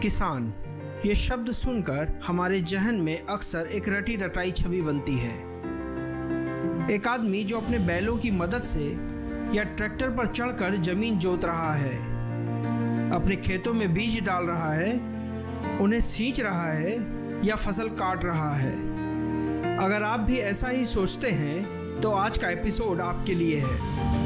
किसान, ये शब्द सुनकर हमारे जहन में अक्सर एक रटी रटाई छवि बनती है। एक आदमी जो अपने बैलों की मदद से या ट्रैक्टर पर चढ़कर जमीन जोत रहा है, अपने खेतों में बीज डाल रहा है, उन्हें सींच रहा है या फसल काट रहा है। अगर आप भी ऐसा ही सोचते हैं तो आज का एपिसोड आपके लिए है।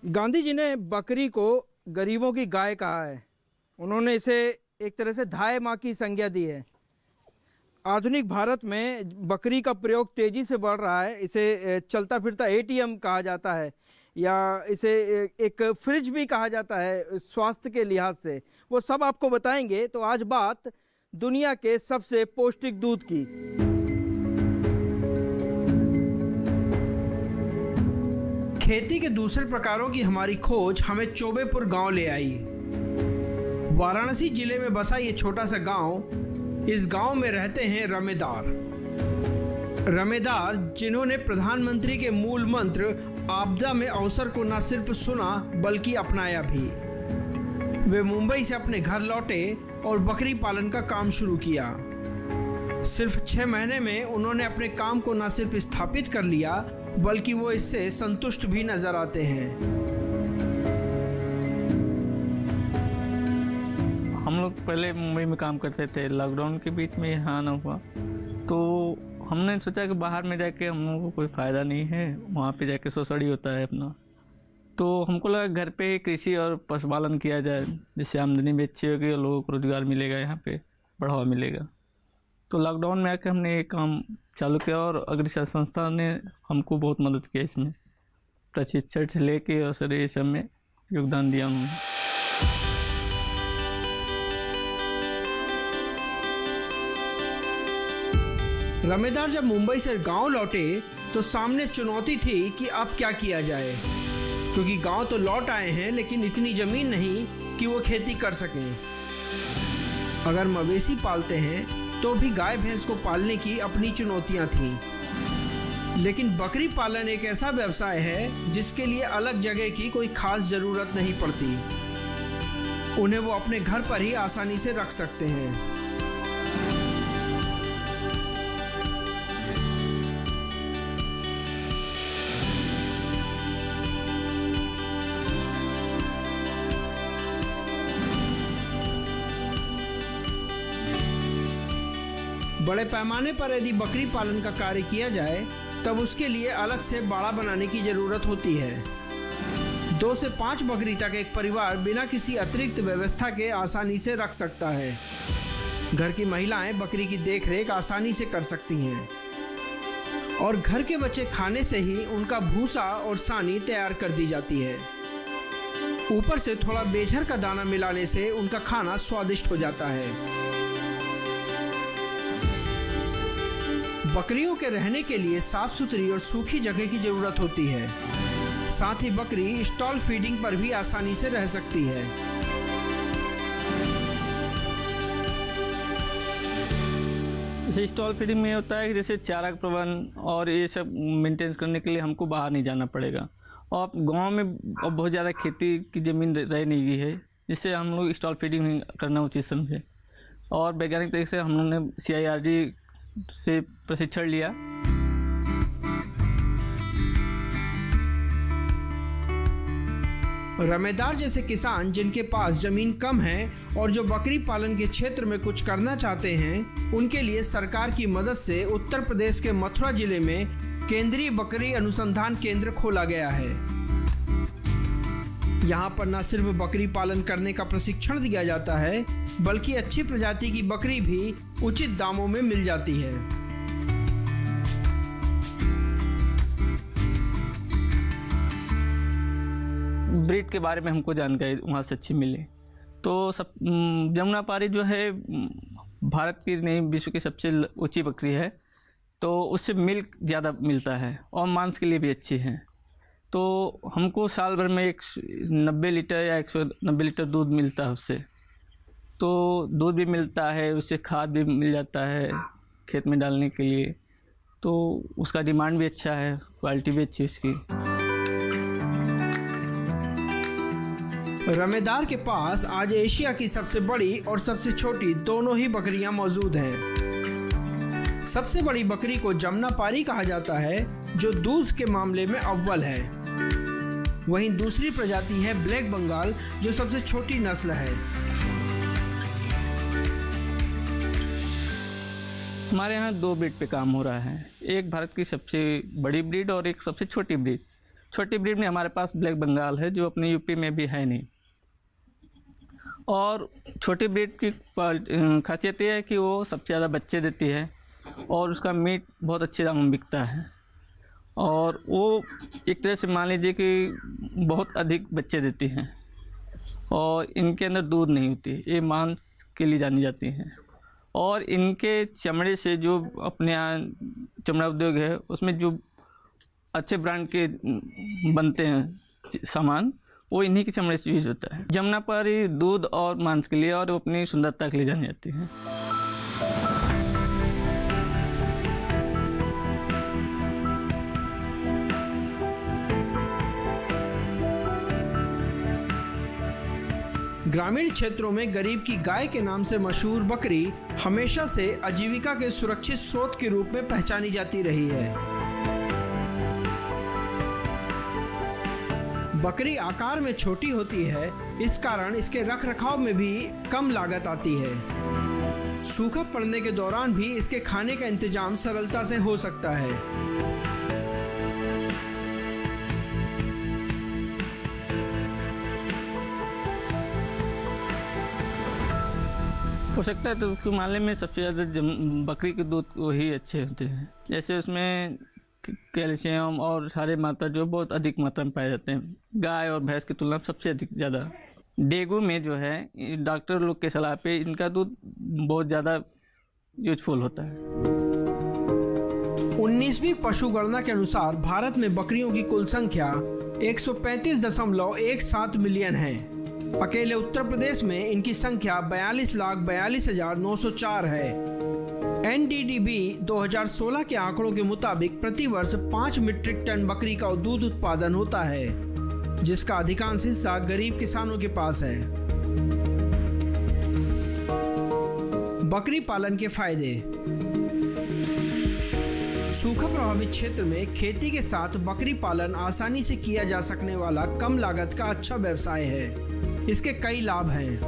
गांधी जी ने बकरी को गरीबों की गाय कहा है। उन्होंने इसे एक तरह से धाय माँ की संज्ञा दी है। आधुनिक भारत में बकरी का प्रयोग तेज़ी से बढ़ रहा है। इसे चलता फिरता एटीएम कहा जाता है या इसे एक फ्रिज भी कहा जाता है स्वास्थ्य के लिहाज से। वो सब आपको बताएंगे। तो आज बात दुनिया के सबसे पौष्टिक दूध की। खेती के दूसरे प्रकारों की हमारी खोज हमें चौबेपुर गांव ले आई। वाराणसी जिले में बसा ये छोटा सा गांव, इस गांव में रहते हैं रमेदार जिन्होंने प्रधानमंत्री के मूल मंत्र आपदा में अवसर को न सिर्फ सुना बल्कि अपनाया भी। वे मुंबई से अपने घर लौटे और बकरी पालन का काम शुरू किया। सिर्फ 6 महीने में उन्होंने अपने काम को न सिर्फ स्थापित कर लिया बल्कि वो इससे संतुष्ट भी नजर आते हैं। हम लोग पहले मुंबई में काम करते थे। लॉकडाउन के बीच में यहाँ आना हुआ तो हमने सोचा कि बाहर में जाके हम लोगों को कोई फ़ायदा नहीं है, वहाँ पे जाके सोसाइटी होता है अपना। तो हमको लगा घर पे कृषि और पशुपालन किया जाए, जिससे आमदनी भी अच्छी होगी और लोगों को रोज़गार मिलेगा, यहाँ पे बढ़ावा मिलेगा। तो लॉकडाउन में आके हमने ये काम चालू किया और अग्रसेन संस्था ने हमको बहुत मदद किया इसमें, प्रशिक्षण से लेके और सर ये सब में योगदान दिया उन्होंने। रमेदार जब मुंबई से गांव लौटे तो सामने चुनौती थी कि अब क्या किया जाए, क्योंकि गांव तो लौट आए हैं लेकिन इतनी जमीन नहीं कि वो खेती कर सकें। अगर मवेशी पालते हैं तो भी गाय भैंस को पालने की अपनी चुनौतियां थीं। लेकिन बकरी पालन एक ऐसा व्यवसाय है जिसके लिए अलग जगह की कोई खास जरूरत नहीं पड़ती। उन्हें वो अपने घर पर ही आसानी से रख सकते हैं। बड़े पैमाने पर यदि बकरी पालन का कार्य किया जाए तब उसके लिए अलग से बाड़ा बनाने की जरूरत होती है। 2 से 5 बकरी तक एक परिवार बिना किसी अतिरिक्त व्यवस्था के आसानी से रख सकता है। घर की महिलाएं बकरी की देखरेख आसानी से कर सकती हैं और घर के बचे खाने से ही उनका भूसा और सानी तैयार कर दी जाती है। ऊपर से थोड़ा बेझर का दाना मिलाने से उनका खाना स्वादिष्ट हो जाता है। बकरियों के रहने के लिए साफ सुथरी और सूखी जगह की जरूरत होती है। साथ ही बकरी स्टॉल फीडिंग पर भी आसानी से रह सकती है। जैसे स्टॉल फीडिंग में होता है कि जैसे चारा का प्रबंध और ये सब मेंटेन करने के लिए हमको बाहर नहीं जाना पड़ेगा। और गांव में अब बहुत ज़्यादा खेती की ज़मीन रह नहीं गई है, जिससे हम लोग स्टॉल फीडिंग नहीं करना उचित समझे। और वैज्ञानिक तरीके से हम लोग ने CIRD से प्रशिक्षण लिया। रमेदार जैसे किसान जिनके पास जमीन कम है और जो बकरी पालन के क्षेत्र में कुछ करना चाहते हैं, उनके लिए सरकार की मदद से उत्तर प्रदेश के मथुरा जिले में केंद्रीय बकरी अनुसंधान केंद्र खोला गया है। यहाँ पर न सिर्फ बकरी पालन करने का प्रशिक्षण दिया जाता है, बल्कि अच्छी प्रजाति की बकरी भी उचित दामों में मिल जाती है। ब्रीड के बारे में हमको जानकारी वहाँ से अच्छी मिली। तो सब जमुनापारी जो है भारत की नहीं, विश्व की सबसे ऊंची बकरी है। तो उससे मिल्क ज़्यादा मिलता है और मांस के लिए भी अच्छी है। तो हमको साल भर में 90 लीटर या 190 लीटर दूध मिलता है उससे। तो दूध भी मिलता है, उससे खाद भी मिल जाता है खेत में डालने के लिए। तो उसका डिमांड भी अच्छा है, क्वालिटी भी अच्छी है उसकी। रमेदार के पास आज एशिया की सबसे बड़ी और सबसे छोटी दोनों ही बकरियां मौजूद हैं। सबसे बड़ी बकरी को जमुनापारी कहा जाता है, जो दूध के मामले में अव्वल है। वहीं दूसरी प्रजाति है ब्लैक बंगाल, जो सबसे छोटी नस्ल है। हमारे यहाँ 2 ब्रीड पे काम हो रहा है, एक भारत की सबसे बड़ी ब्रीड और एक सबसे छोटी ब्रीड। छोटी ब्रीड में हमारे पास ब्लैक बंगाल है, जो अपने यूपी में भी है नहीं। और छोटी ब्रीड की खासियत यह है कि वो सबसे ज़्यादा बच्चे देती है और उसका मीट बहुत अच्छे दाम में बिकता है। और वो एक तरह से मान लीजिए कि बहुत अधिक बच्चे देती हैं और इनके अंदर दूध नहीं होती, ये मांस के लिए जानी जाती हैं। और इनके चमड़े से जो अपने यहाँ चमड़ा उद्योग है, उसमें जो अच्छे ब्रांड के बनते हैं सामान, वो इन्हीं के चमड़े से यूज होता है। जमुनापारी दूध और मांस के लिए और अपनी सुंदरता के लिए जानी जाती है। ग्रामीण क्षेत्रों में गरीब की गाय के नाम से मशहूर बकरी हमेशा से आजीविका के सुरक्षित स्रोत के रूप में पहचानी जाती रही है। बकरी आकार में छोटी होती है, इस कारण इसके रखरखाव में भी कम लागत आती है। सूखा पड़ने के दौरान भी इसके खाने का इंतजाम सरलता से हो सकता है। हो सकता है तो उसके मामले में सबसे ज़्यादा बकरी के दूध वही अच्छे होते हैं। जैसे उसमें कैल्शियम और सारे मात्रा जो बहुत अधिक मात्रा में पाए जाते हैं, गाय और भैंस की तुलना में सबसे अधिक ज़्यादा। डेंगू में जो है डॉक्टर लोग के सलाह पे इनका दूध बहुत ज़्यादा यूजफुल होता है। 19वीं पशुगणना के अनुसार भारत में बकरियों की कुल संख्या 135.17 मिलियन है। अकेले उत्तर प्रदेश में इनकी संख्या 42,42,904 है। NDDB 2016 के आंकड़ों के मुताबिक प्रति वर्ष 5 मीट्रिक टन बकरी का दूध उत्पादन होता है, जिसका अधिकांश हिस्सा गरीब किसानों के पास है। बकरी पालन के फायदे। सूखा प्रभावित क्षेत्र में खेती के साथ बकरी पालन आसानी से किया जा सकने वाला कम लागत का अच्छा व्यवसाय है। इसके कई लाभ हैं।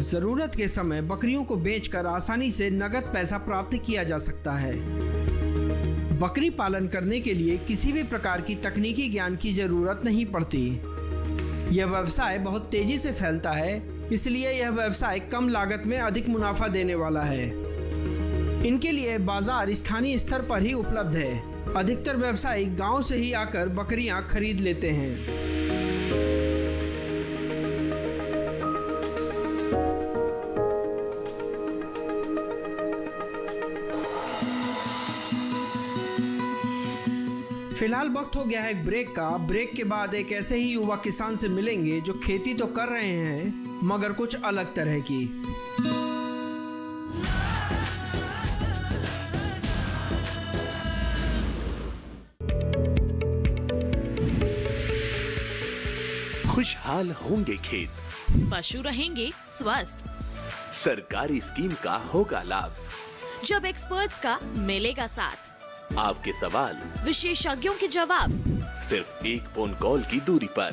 जरूरत के समय बकरियों को बेचकर आसानी से नगद पैसा प्राप्त किया जा सकता है। बकरी पालन करने के लिए किसी भी प्रकार की तकनीकी ज्ञान की जरूरत नहीं पड़ती। यह व्यवसाय बहुत तेजी से फैलता है, इसलिए यह व्यवसाय कम लागत में अधिक मुनाफा देने वाला है। इनके लिए बाजार स्थानीय स्तर पर ही उपलब्ध है। अधिकतर व्यवसायी गांव से ही आकर बकरियां खरीद लेते हैं। फिलहाल वक्त हो गया है एक ब्रेक का। ब्रेक के बाद एक ऐसे ही युवा किसान से मिलेंगे जो खेती तो कर रहे हैं मगर कुछ अलग तरह की। खुशहाल होंगे खेत, पशु रहेंगे स्वस्थ, सरकारी स्कीम का होगा लाभ, जब एक्सपर्ट्स का मिलेगा साथ, आपके सवाल विशेषज्ञों के जवाब, सिर्फ एक फोन कॉल की दूरी पर।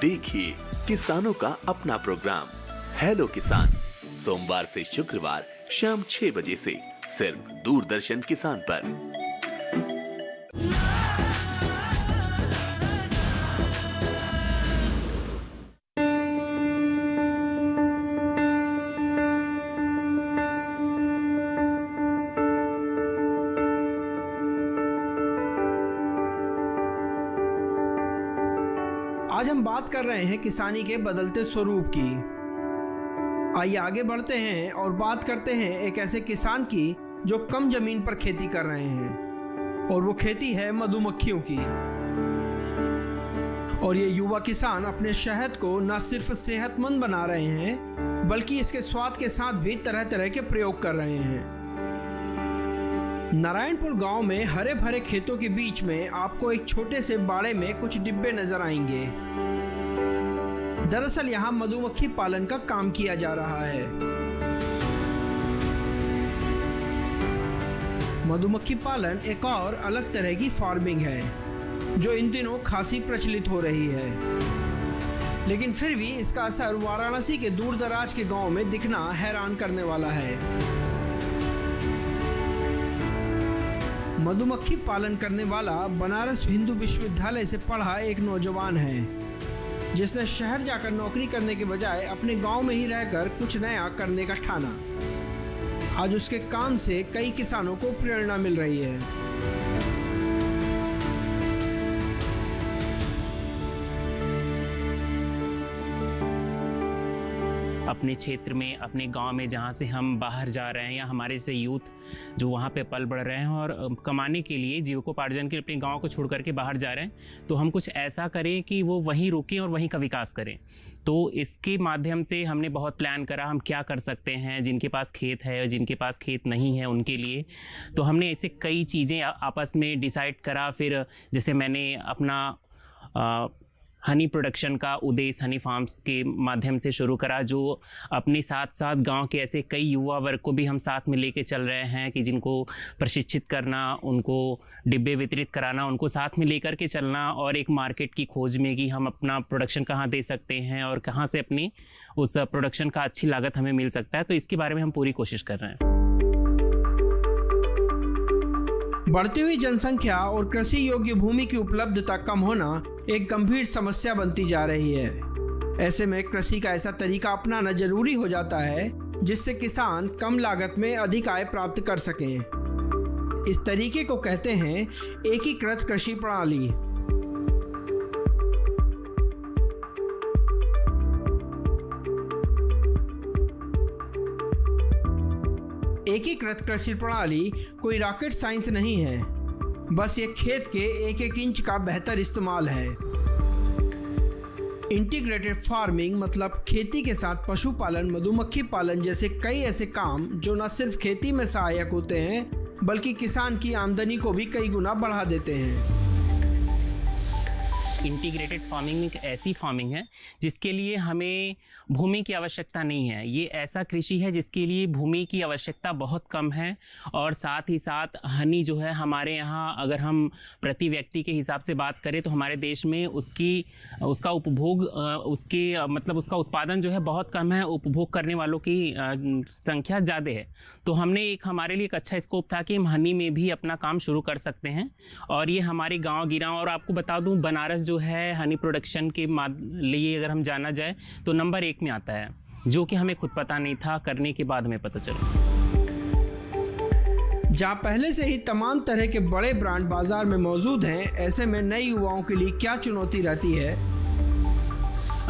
देखिए किसानों का अपना प्रोग्राम हेलो किसान, सोमवार से शुक्रवार शाम 6 बजे से सिर्फ दूरदर्शन किसान पर। आज हम बात कर रहे हैं किसानी के बदलते स्वरूप की। आइए आगे बढ़ते हैं और बात करते हैं एक ऐसे किसान की जो कम जमीन पर खेती कर रहे हैं, और वो खेती है मधुमक्खियों की। और ये युवा किसान अपने शहद को न सिर्फ सेहतमंद बना रहे हैं, बल्कि इसके स्वाद के साथ भी तरह तरह के प्रयोग कर रहे हैं। नारायणपुर गांव में हरे भरे खेतों के बीच में आपको एक छोटे से बाड़े में कुछ डिब्बे नजर आएंगे। दरअसल यहाँ मधुमक्खी पालन का काम किया जा रहा है। मधुमक्खी पालन एक और अलग तरह की फार्मिंग है जो इन दिनों खासी प्रचलित हो रही है, लेकिन फिर भी इसका असर वाराणसी के दूर दराज के गांव में दिखना हैरान करने वाला है। मधुमक्खी पालन करने वाला बनारस हिंदू विश्वविद्यालय से पढ़ा एक नौजवान है जिसने शहर जाकर नौकरी करने के बजाय अपने गांव में ही रहकर कुछ नया करने का ठाना। आज उसके काम से कई किसानों को प्रेरणा मिल रही है। अपने क्षेत्र में, अपने गांव में जहां से हम बाहर जा रहे हैं या हमारे से यूथ जो वहां पे पल बढ़ रहे हैं और कमाने के लिए, जीविकोपार्जन के लिए अपने गांव को छोड़ करके बाहर जा रहे हैं, तो हम कुछ ऐसा करें कि वो वहीं रुकें और वहीं का विकास करें। तो इसके माध्यम से हमने बहुत प्लान करा हम क्या कर सकते हैं जिनके पास खेत है और जिनके पास खेत नहीं है उनके लिए। तो हमने ऐसे कई चीज़ें आपस में डिसाइड करा। फिर जैसे मैंने अपना हनी प्रोडक्शन का उदेश हनी फार्म्स के माध्यम से शुरू करा, जो अपने साथ साथ गांव के ऐसे कई युवा वर्ग को भी हम साथ में लेके चल रहे हैं कि जिनको प्रशिक्षित करना, उनको डिब्बे वितरित कराना, उनको साथ में लेकर के चलना और एक मार्केट की खोज में कि हम अपना प्रोडक्शन कहाँ दे सकते हैं और कहाँ से अपनी उस प्रोडक्शन का अच्छी लागत हमें मिल सकता है। तो इसके बारे में हम पूरी कोशिश कर रहे हैं। बढ़ती हुई जनसंख्या और कृषि योग्य भूमि की उपलब्धता कम होना एक गंभीर समस्या बनती जा रही है। ऐसे में कृषि का ऐसा तरीका अपनाना जरूरी हो जाता है जिससे किसान कम लागत में अधिक आय प्राप्त कर सकें। इस तरीके को कहते हैं एकीकृत कृषि प्रणाली। एकीकृत कृषि प्रणाली कोई रॉकेट साइंस नहीं है, बस ये खेत के एक एक इंच का बेहतर इस्तेमाल है। इंटीग्रेटेड फार्मिंग मतलब खेती के साथ पशुपालन, मधुमक्खी पालन जैसे कई ऐसे काम जो न सिर्फ खेती में सहायक होते हैं बल्कि किसान की आमदनी को भी कई गुना बढ़ा देते हैं। इंटीग्रेटेड फार्मिंग एक ऐसी फार्मिंग है जिसके लिए हमें भूमि की आवश्यकता नहीं है। ये ऐसा कृषि है जिसके लिए भूमि की आवश्यकता बहुत कम है। और साथ ही साथ हनी जो है हमारे यहाँ, अगर हम प्रति व्यक्ति के हिसाब से बात करें तो हमारे देश में उसका उपभोग, मतलब उसका उत्पादन जो है बहुत कम है, उपभोग करने वालों की संख्या ज़्यादा है। तो हमने हमारे लिए एक अच्छा स्कोप था कि हम हनी में भी अपना काम शुरू कर सकते हैं। और ये हमारे गाँव गिराव, और आपको बता दूँ बनारस जो है हनी प्रोडक्शन के लिए अगर हम जाना जाए तो नंबर 1 में आता है, जो कि हमें खुद पता नहीं था, करने के बाद हमें पता चला। जहाँ पहले से ही तमाम तरह के बड़े ब्रांड बाजार में मौजूद हैं, ऐसे में नए युवाओं के लिए क्या चुनौती रहती है?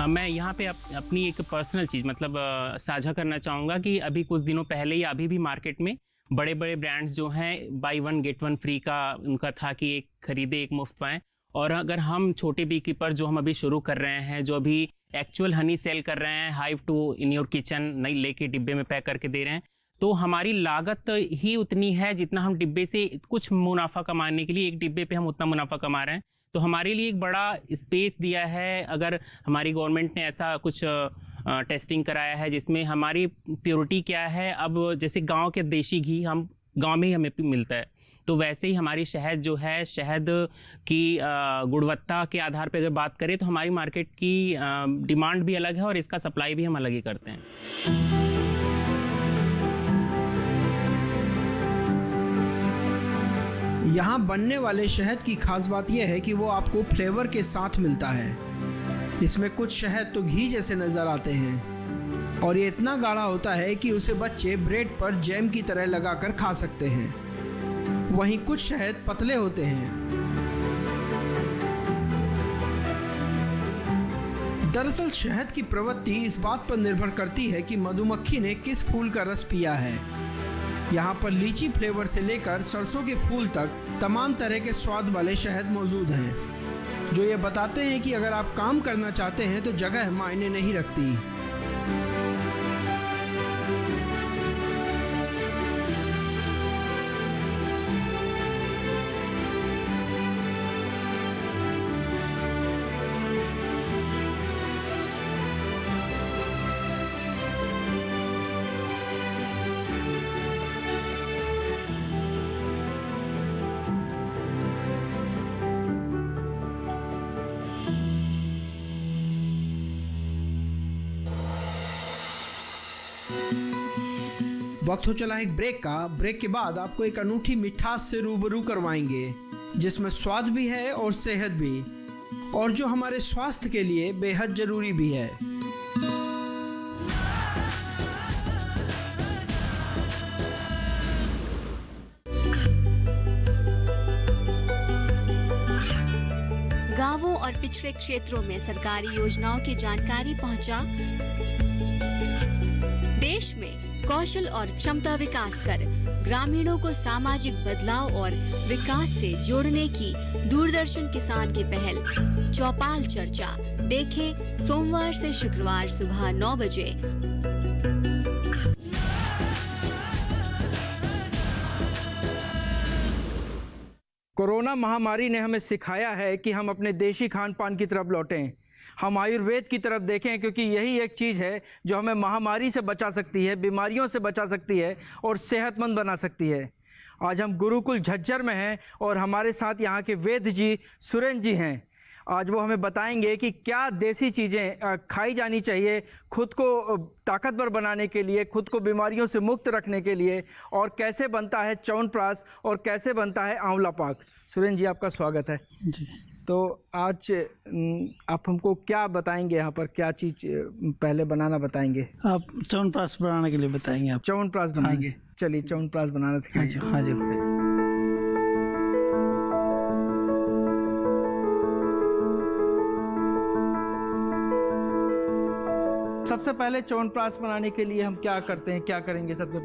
मैं यहाँ पे अपनी एक पर्सनल चीज़ मतलब साझा करना चाहूँगा कि अभी कुछ दिनों पहले या अभी भी मार्केट में बड़े बड़े ब्रांड्स जो हैं बाई 1 गेट 1 फ्री का उनका था कि एक खरीदे एक मुफ्त पाएँ। और अगर हम छोटे बी कीपर जो हम अभी शुरू कर रहे हैं, जो अभी एक्चुअल हनी सेल कर रहे हैं, hive to in your kitchen नहीं लेके डिब्बे में पैक करके दे रहे हैं, तो हमारी लागत ही उतनी है जितना हम डिब्बे से कुछ मुनाफा कमाने के लिए, एक डिब्बे पे हम उतना मुनाफा कमा रहे हैं। तो हमारे लिए एक बड़ा स्पेस दिया है। अगर हमारी गवर्नमेंट ने ऐसा कुछ टेस्टिंग कराया है जिसमें हमारी प्योरिटी क्या है, अब जैसे गाँव के देशी घी हम गाँव में ही हमें मिलता है, तो वैसे ही हमारी शहद जो है, शहद की गुणवत्ता के आधार पर अगर बात करें तो हमारी मार्केट की डिमांड भी अलग है और इसका सप्लाई भी हम अलग ही करते हैं। यहाँ बनने वाले शहद की खास बात यह है कि वो आपको फ्लेवर के साथ मिलता है। इसमें कुछ शहद तो घी जैसे नजर आते हैं और ये इतना गाढ़ा होता है कि उसे बच्चे ब्रेड पर जैम की तरह लगाकर खा सकते हैं। वहीं कुछ शहद पतले होते हैं। दरअसल शहद की प्रवृत्ति इस बात पर निर्भर करती है कि मधुमक्खी ने किस फूल का रस पिया है। यहाँ पर लीची फ्लेवर से लेकर सरसों के फूल तक तमाम तरह के स्वाद वाले शहद मौजूद हैं, जो ये बताते हैं कि अगर आप काम करना चाहते हैं तो जगह मायने नहीं रखती। वक्त हो चला एक ब्रेक का। ब्रेक के बाद आपको एक अनूठी मिठास से रूबरू करवाएंगे, जिसमें स्वाद भी है और सेहत भी, और जो हमारे स्वास्थ्य के लिए बेहद जरूरी भी है। गांवों और पिछड़े क्षेत्रों में सरकारी योजनाओं की जानकारी पहुंचा। देश में कौशल और क्षमता विकास कर ग्रामीणों को सामाजिक बदलाव और विकास से जोड़ने की दूरदर्शन किसान की पहल चौपाल चर्चा देखें सोमवार से शुक्रवार सुबह 9 बजे। कोरोना महामारी ने हमें सिखाया है कि हम अपने देशी खान पान की तरफ लौटें, हम आयुर्वेद की तरफ देखें, क्योंकि यही एक चीज़ है जो हमें महामारी से बचा सकती है, बीमारियों से बचा सकती है और सेहतमंद बना सकती है। आज हम गुरुकुल झज्जर में हैं और हमारे साथ यहाँ के वैद्य जी सुरेंद्र जी हैं। आज वो हमें बताएंगे कि क्या देसी चीज़ें खाई जानी चाहिए खुद को ताकतवर बनाने के लिए, खुद को बीमारियों से मुक्त रखने के लिए, और कैसे बनता है च्यवनप्राश और कैसे बनता है आंवला पाक। सुरेंद्र जी, आपका स्वागत है जी। तो आज आप हमको क्या बताएंगे, यहाँ पर क्या चीज़ पहले बनाना बताएंगे? आप च्यवनप्राश बनाने के लिए बताएंगे आप? च्यवनप्राश बनाएंगे। चलिए च्यवनप्राश बनाना सिखाइए। हाँ जी। सबसे पहले च्यवनप्राश बनाने के लिए हम क्या करते हैं, क्या करेंगे? सबसे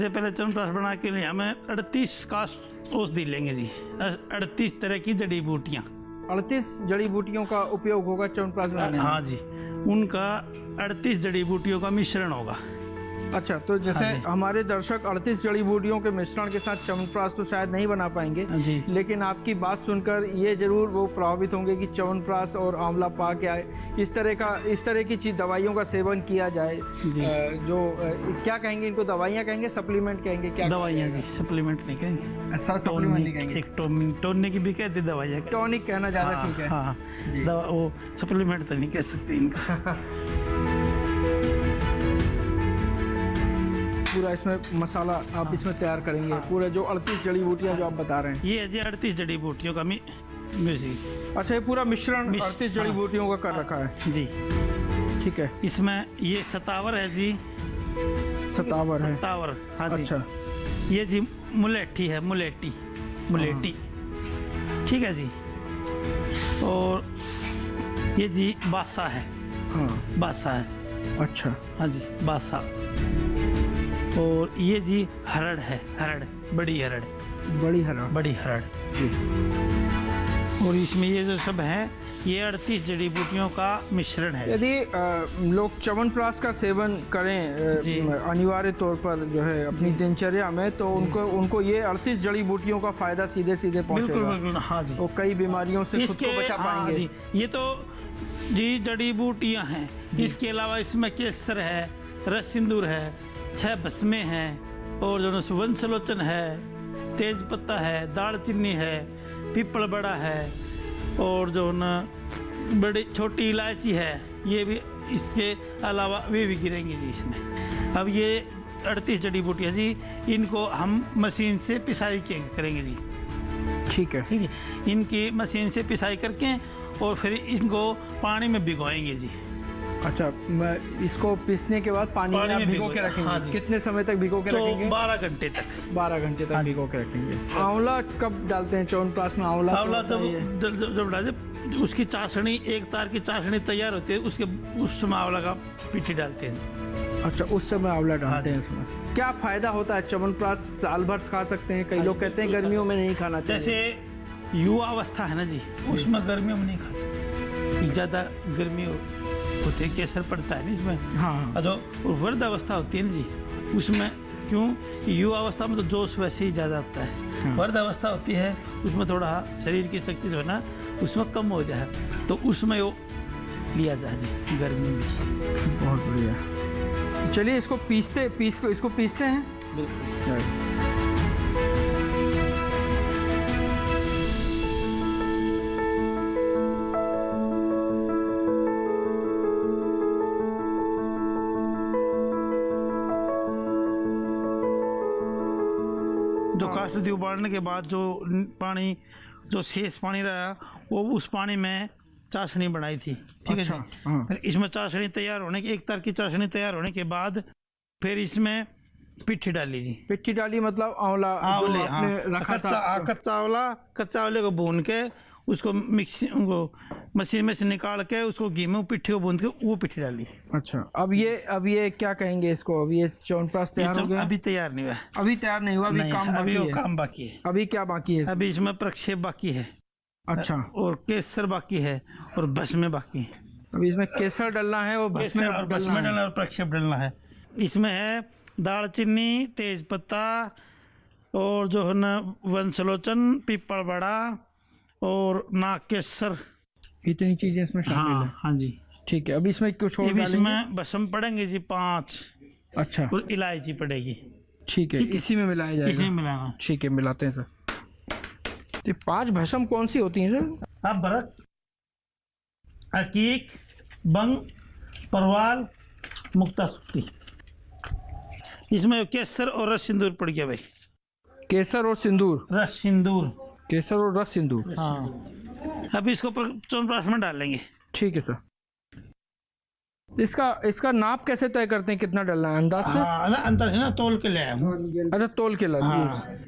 पहले च्यवनप्राश बनाने के लिए हमें 38 कास्ट औषधि लेंगे जी। 38 तरह की जड़ी बूटियाँ, 38 जड़ी बूटियों का उपयोग होगा च्यवनप्राश बनाने में। हाँ जी, उनका 38 जड़ी बूटियों का मिश्रण होगा। अच्छा, तो जैसे हाँ हमारे दर्शक 38 जड़ी बूटियों के मिश्रण के साथ च्यवनप्राश तो शायद नहीं बना पाएंगे जी, लेकिन आपकी बात सुनकर ये जरूर वो प्रभावित होंगे कि च्यवनप्राश और आंवला पाक या इस तरह की चीज दवाइयों का सेवन किया जाए। जो क्या कहेंगे इनको? दवाइयाँ कहेंगे, सप्लीमेंट कहेंगे? क्या दवाइयाँ जी, सप्लीमेंट नहीं कहेंगे। अच्छा, सप्लीमेंट नहीं कहेंगे। एक टॉनिक की भी कहते दवाइयाँ, टॉनिक कहना ज़्यादा ठीक है। हाँ, दवा वो सप्लीमेंट तो नहीं कह सकते इनका। पूरा इसमें मसाला आप इसमें तैयार करेंगे, पूरा जो 38 जड़ी बूटियाँ जो आप बता रहे हैं, ये है जी 38 जड़ी बूटियों का म्यूजिक। अच्छा, ये पूरा मिश्रण 38 जड़ी बूटियों का कर रखा है जी। ठीक है। इसमें ये सतावर है जी। सतावर है। सतावर, हाँ जी। अच्छा, ये जी मुलेठी है, मुलेठी। ठीक है जी। और ये जी बासा है। हाँ, बासा है। अच्छा, हाँ जी, बासा। और ये जी हरड़ है, हरड़, बड़ी हरड़। बड़ी हरड़ जी। और इसमें ये जो सब है, ये 38 जड़ी बूटियों का मिश्रण है। यदि लोग च्यवनप्राश का सेवन करें अनिवार्य तौर पर जो है अपनी दिनचर्या में, तो उनको ये 38 जड़ी बूटियों का फायदा सीधे पहुंचेगा। बिल्कुल, हाँ जी। वो कई बीमारियों से खुद को बचा पाएंगे। जी, ये तो जी जड़ी बूटियां हैं। इसके अलावा इसमें केसर है, रस सिंदूर है, 6 भस्में हैं, और जो वंशलोचन है, तेज पत्ता है, दालचीनी है, पीपल बड़ा है, और जो न बड़ी छोटी इलायची है, ये भी इसके अलावा वे भी गिरेंगे जी इसमें। अब ये 38 जड़ी बूटियाँ जी, इनको हम मशीन से पिसाई करेंगे जी। ठीक है। इनकी मशीन से पिसाई करके और फिर इनको पानी में भिगोएंगे जी। अच्छा, इसको पीसने के बाद पानी में भिगो के रखेंगे। हाँ, कितने समय तक भिगो के रखेंगे? 12 घंटे तक। 12 घंटे तक भिगो के रखेंगे। आंवला कब डालते हैं च्यवनप्राश में? आंवला जब डाले उसकी चाशनी, एक तार की चाशनी तैयार होती है, उसके उस समय आंवला का पीठी डालते हैं। अच्छा, उस समय आंवला डालते हैं इसमें। क्या फायदा होता है? च्यवनप्राश साल भर खा सकते हैं, कई लोग कहते हैं गर्मियों में नहीं खाना चाहिए। जैसे युवा अवस्था है ना जी, उसमें गर्मियों में नहीं खा सकते, ज़्यादा गर्मी होती है, केसर पड़ता है ना इसमें। हाँ। जो वृद्ध अवस्था होती है ना जी, उसमें क्यों, युवा अवस्था में तो जोश वैसे ही ज़्यादा होता है। वृद्ध अवस्था होती है, उसमें थोड़ा शरीर की शक्ति जो है ना उसमें कम हो जाए, तो उसमें वो लिया जाए जी गर्मी में। बहुत बढ़िया। तो चलिए इसको इसको पीसते हैं। बिल्कुल। जो काष्ठ उबालने के बाद जो पानी, जो शेष पानी रहा, वो उस पानी में चाशनी बनाई थी, ठीक है जी। हाँ। फिर इसमें चाशनी तैयार होने के, एक तार की चाशनी तैयार होने के बाद फिर इसमें पिट्ठी डाली जी। पिट्ठी डाली मतलब आंवला जो आंवले, आपने रखा था। कच्चा आंवले को भून के उसको मशीन में से निकाल के उसको घी में पिट्ठी को भून के वो पिट्ठी डाली। अच्छा, अब ये क्या कहेंगे इसको? अब ये च्यवनप्राश तैयार हो गया? अभी तैयार नहीं हुआ, अभी तैयार नहीं हुआ, अभी काम बाकी है। काम बाकी है। अभी क्या बाकी है? अभी इसमें प्रक्षेप बाकी है। अच्छा, और केसर बाकी है और भस्म बाकी है। अभी इसमें केसर डालना है और भस्म डालना है और प्रक्षेप डालना है। इसमें है दालचीनी, तेज पत्ता और जो है ना वंशलोचन, पीपल बड़ा और नाग केसर, इतनी चीजें इसमें शामिल है। हाँ जी, ठीक है। अभी इसमें कुछ और डालेंगे? इसमें भस्म पड़ेंगे जी 5। अच्छा, और इलायची पड़ेगी। ठीक है, इसी में मिलाया जाएगा। इसी में मिलाना। ठीक है, मिलाते हैं सर। तो 5 भस्म कौन सी होती हैं सर? अब भरत, अकीक, बंग, परवाल, मुक्ता सुक्ति। इसमें केसर और रस सिंदूर पड़ गया भाई। केसर और सिंदूर? रस सिंदूर। केसर और रस सिंदूर, हाँ। अभी इसको च्यवनप्राश में डाल लेंगे। ठीक है सर। इसका नाप कैसे तय करते हैं, कितना डालना है? अंदाज से? हाँ, अंदाज से ना, तोल के ले आया हूँ। अच्छा, तोल के लगा। हाँ।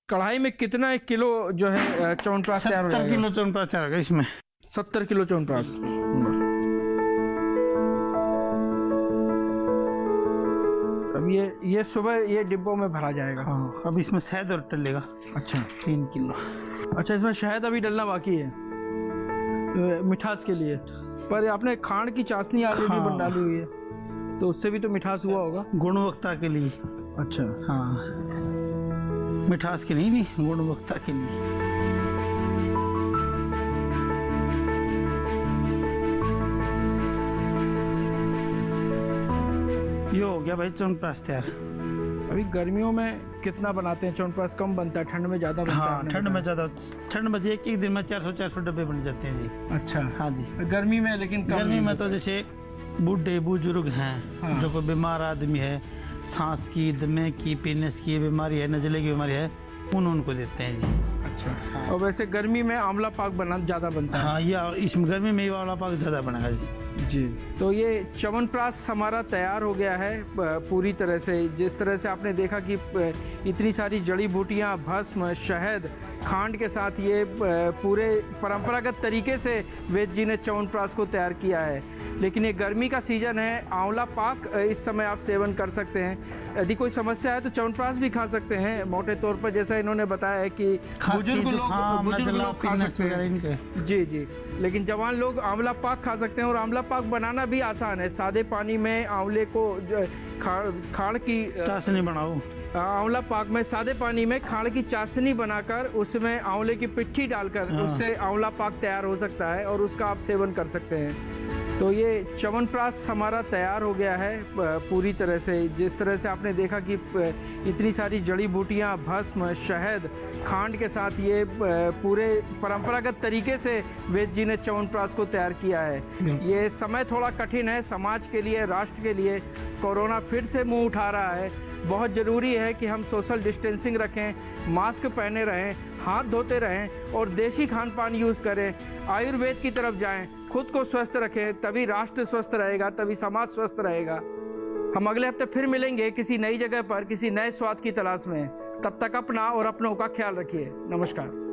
कढ़ाई में कितना 1 किलो जो है च्यवनप्राश तैयार हो जाएगा? 70 किलो च्यवनप्राश तैयार होगा इसमें। 70 किलो च्यवनप्राश। अब ये सुबह ये डिब्बों में भरा जाएगा। हाँ, अब इसमें शहद और डलेगा। अच्छा, 3 किलो। अच्छा, इसमें शहद अभी डलना बाकी है मिठास के लिए, पर आपने खांड की चाशनी ऑलरेडी बन डाली हुई है, तो उससे भी तो मिठास हुआ होगा। गुणवत्ता के लिए। अच्छा, हाँ, मिठास के नहीं, गुणवत्ता के लिए। ये हो गया भाई च्यवनप्राश तैयार। अभी गर्मियों में कितना बनाते हैं च्यवनप्राश? कम बनता है, ठंड में ज्यादा बनता है? हाँ, ठंड में ज़्यादा, ठंड में एक दिन में 400 डब्बे बन जाते हैं जी। अच्छा, हाँ जी। गर्मी में लेकिन कम गर्मी नहीं में तो जैसे बूढ़े बुजुर्ग हैं, हाँ। जो कोई बीमार आदमी है, सांस की, दमे की, पीनेस की बीमारी है, नजले की बीमारी है, उनको देते हैं जी। अच्छा, और वैसे गर्मी में आंवला पाक ज़्यादा बनता है? हाँ, या इस गर्मी में ये वाला पाक ज़्यादा बनेगा जी। तो ये च्यवनप्राश हमारा तैयार हो गया है पूरी तरह से। जिस तरह से आपने देखा कि इतनी सारी जड़ी बूटियाँ, भस्म, शहद, खांड के साथ ये पूरे परंपरागत तरीके से वेद जी ने च्यवनप्राश को तैयार किया है। लेकिन ये गर्मी का सीजन है, आंवला पाक इस समय आप सेवन कर सकते हैं। यदि कोई समस्या है तो च्यवनप्राश भी खा सकते हैं। मोटे तौर पर जैसा इन्होंने बताया है कि बुजुर्ग लोग खा सकते हैं। जी, लेकिन जवान लोग आंवला पाक खा सकते हैं। और आंवला पाक बनाना भी आसान है। सादे पानी में आंवले को खाड़ की चाशनी बनाओ। आंवला पाक में सादे पानी में खाड़ की चाशनी बनाकर उसमें आंवले की पिट्ठी डालकर उससे आंवला पाक तैयार हो सकता है और उसका आप सेवन कर सकते हैं। तो ये च्यवनप्राश हमारा तैयार हो गया है पूरी तरह से। जिस तरह से आपने देखा कि इतनी सारी जड़ी बूटियाँ, भस्म, शहद, खांड के साथ ये पूरे परंपरागत तरीके से वेद जी ने च्यवनप्राश को तैयार किया है। ये समय थोड़ा कठिन है समाज के लिए, राष्ट्र के लिए। कोरोना फिर से मुंह उठा रहा है। बहुत ज़रूरी है कि हम सोशल डिस्टेंसिंग रखें, मास्क पहने रहें, हाथ धोते रहें और देसी खान पान यूज़ करें। आयुर्वेद की तरफ जाएं, खुद को स्वस्थ रखें, तभी राष्ट्र स्वस्थ रहेगा, तभी समाज स्वस्थ रहेगा। हम अगले हफ्ते फिर मिलेंगे किसी नई जगह पर, किसी नए स्वाद की तलाश में। तब तक अपना और अपनों का ख्याल रखिए। नमस्कार।